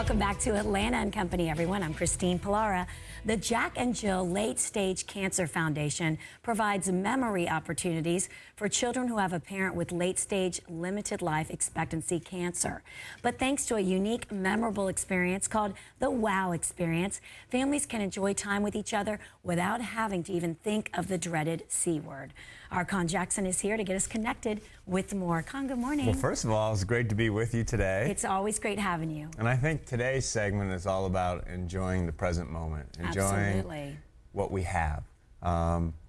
Welcome back to Atlanta and Company, everyone. I'm Christine Pilara. The Jack and Jill Late Stage Cancer Foundation provides memory opportunities for children who have a parent with late stage limited life expectancy cancer. But thanks to a unique, memorable experience called the WOW experience, families can enjoy time with each other without having to even think of the dreaded C word. Our Conn Jackson is here to get us connected with more. Conn, good morning. Well, first of all, it's great to be with you today. It's always great having you. And I think today's segment is all about enjoying the present moment, enjoying what we have.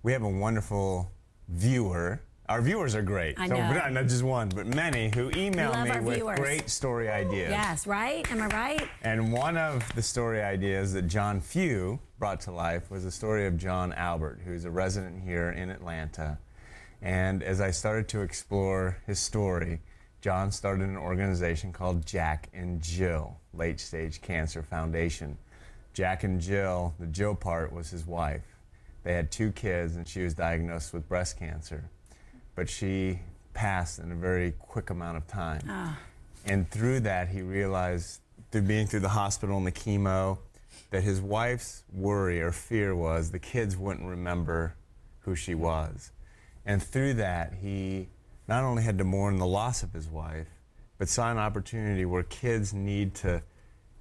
We have a wonderful viewer. Our viewers are great. I know. Not just one, but many who email me with viewers. Great story ideas. Yes, right? Am I right? And one of the story ideas that John Few brought to life was the story of John Albert, who's a resident here in Atlanta. And as I started to explore his story, John started an organization called Jack and Jill Late Stage Cancer Foundation. Jack and Jill, the Jill part was his wife. They had 2 kids and she was diagnosed with breast cancer. But she passed in a very quick amount of time. Oh. And through that, he realized, through being through the hospital and the chemo, that his wife's worry or fear was the kids wouldn't remember who she was. And through that, he not only had to mourn the loss of his wife, but saw an opportunity where kids need to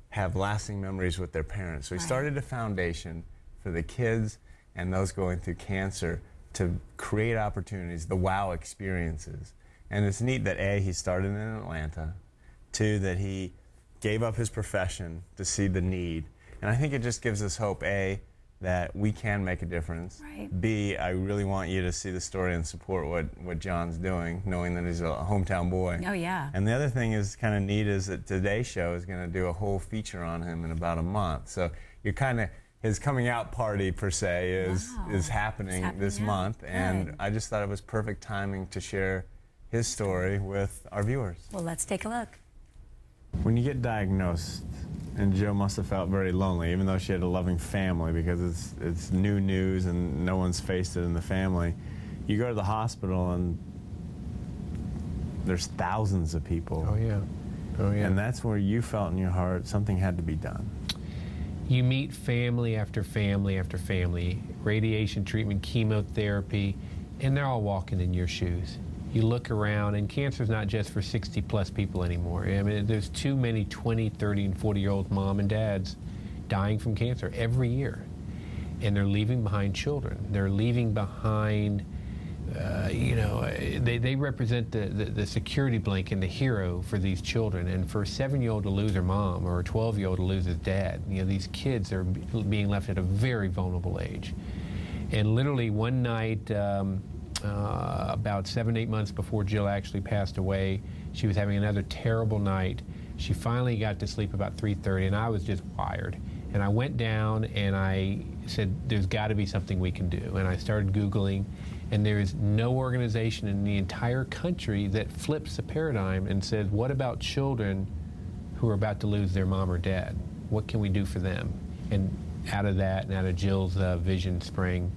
have lasting memories with their parents. So he started a foundation for the kids and those going through cancer to create opportunities, the WOW experiences. And it's neat that A, he started in Atlanta, 2, that he gave up his profession to see the need. And I think it just gives us hope, A, that we can make a difference. Right. B, I really want you to see the story and support what John's doing, knowing that he's a hometown boy. Oh, yeah. And the other thing is kind of neat is that today's show is going to do a whole feature on him in about a month. So you're kind of, his coming out party per se is happening this month. And I just thought it was perfect timing to share his story with our viewers. Well, let's take a look. When you get diagnosed, and Jill must have felt very lonely, even though she had a loving family, because it's new news and no one's faced it in the family. You go to the hospital and there's thousands of people. Oh yeah, oh yeah. And that's where you felt in your heart something had to be done. You meet family after family after family, radiation treatment, chemotherapy, and they're all walking in your shoes. You look around, and cancer's not just for 60-plus people anymore. I mean, there's too many 20, 30, and 40-year-old mom and dads dying from cancer every year. And they're leaving behind children. They're leaving behind, they represent the security blanket and the hero for these children. And for a 7-year-old to lose her mom or a 12-year-old to lose his dad, these kids are being left at a very vulnerable age. And literally one night, about 7, 8 months before Jill actually passed away, she was having another terrible night. She finally got to sleep about 3:30, and I was just wired. And I went down and I said, there's got to be something we can do. And I started Googling, and there is no organization in the entire country that flips the paradigm and says, what about children who are about to lose their mom or dad? What can we do for them? And out of that and out of Jill's vision sprang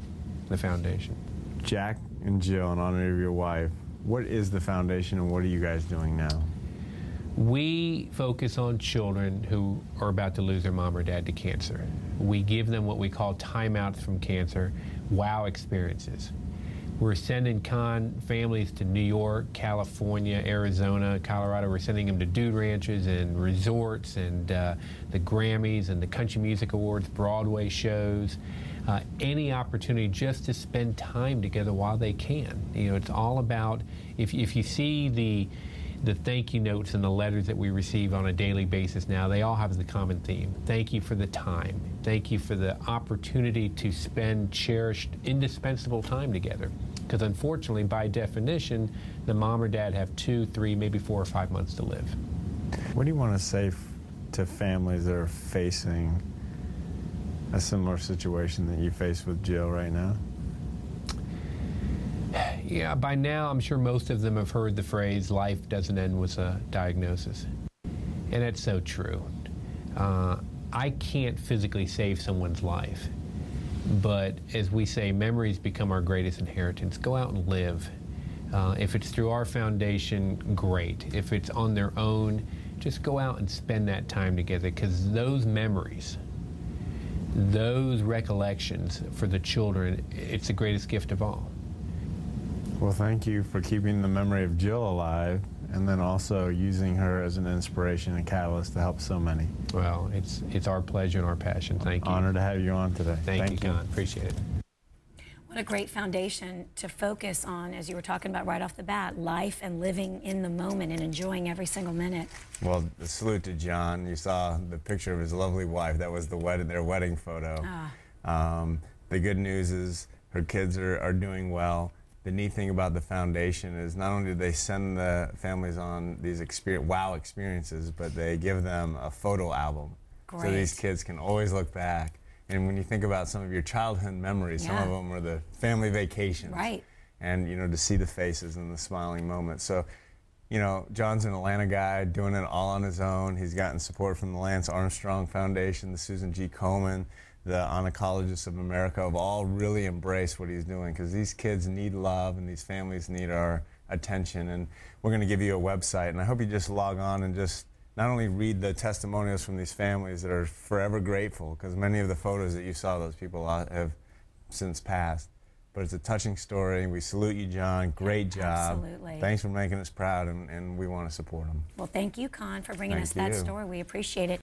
the foundation. Jack and Jill, in honor of your wife, what is the foundation and what are you guys doing now? We focus on children who are about to lose their mom or dad to cancer. We give them what we call timeouts from cancer, WOW experiences. We're sending Conn families to New York, California, Arizona, Colorado. We're sending them to dude ranches and resorts and the Grammys and the Country Music Awards, Broadway shows. Any opportunity just to spend time together while they can. It's all about, if you see the thank you notes and the letters that we receive on a daily basis now, they all have the common theme. Thank you for the time. Thank you for the opportunity to spend cherished, indispensable time together. Because unfortunately, by definition, the mom or dad have 2, 3, maybe 4 or 5 months to live. What do you want to say to families that are facing a similar situation that you face with Jill right now? Yeah, by now I'm sure most of them have heard the phrase, life doesn't end with a diagnosis. And that's so true. I can't physically save someone's life, but as we say, memories become our greatest inheritance. Go out and live. If it's through our foundation, great. If it's on their own, just go out and spend that time together, because those memories, those recollections for the children, it's the greatest gift of all. Well, thank you for keeping the memory of Jill alive, and then also using her as an inspiration and catalyst to help so many. Well, it's our pleasure and our passion. Thank you. Honored to have you on today. Thank you, Conn. Appreciate it. What a great foundation to focus on, as you were talking about right off the bat, life and living in the moment and enjoying every single minute. Well, a salute to John. You saw the picture of his lovely wife. That was their wedding photo. The good news is her kids are doing well. The neat thing about the foundation is not only do they send the families on these wow experiences, but they give them a photo album. Great. So these kids can always look back. And when you think about some of your childhood memories, some of them are the family vacations. Right. And, you know, to see the faces and the smiling moments. So, you know, John's an Atlanta guy doing it all on his own. He's gotten support from the Lance Armstrong Foundation, the Susan G. Komen, the Oncologists of America have all really embraced what he's doing, because these kids need love and these families need our attention. And we're going to give you a website, and I hope you just log on and just not only read the testimonials from these families that are forever grateful, because many of the photos that you saw, those people have since passed. But it's a touching story. We salute you, John. Great job. Absolutely. Thanks for making us proud, and we want to support them. Well, thank you, Conn, for bringing us Thank that you. story. We appreciate it.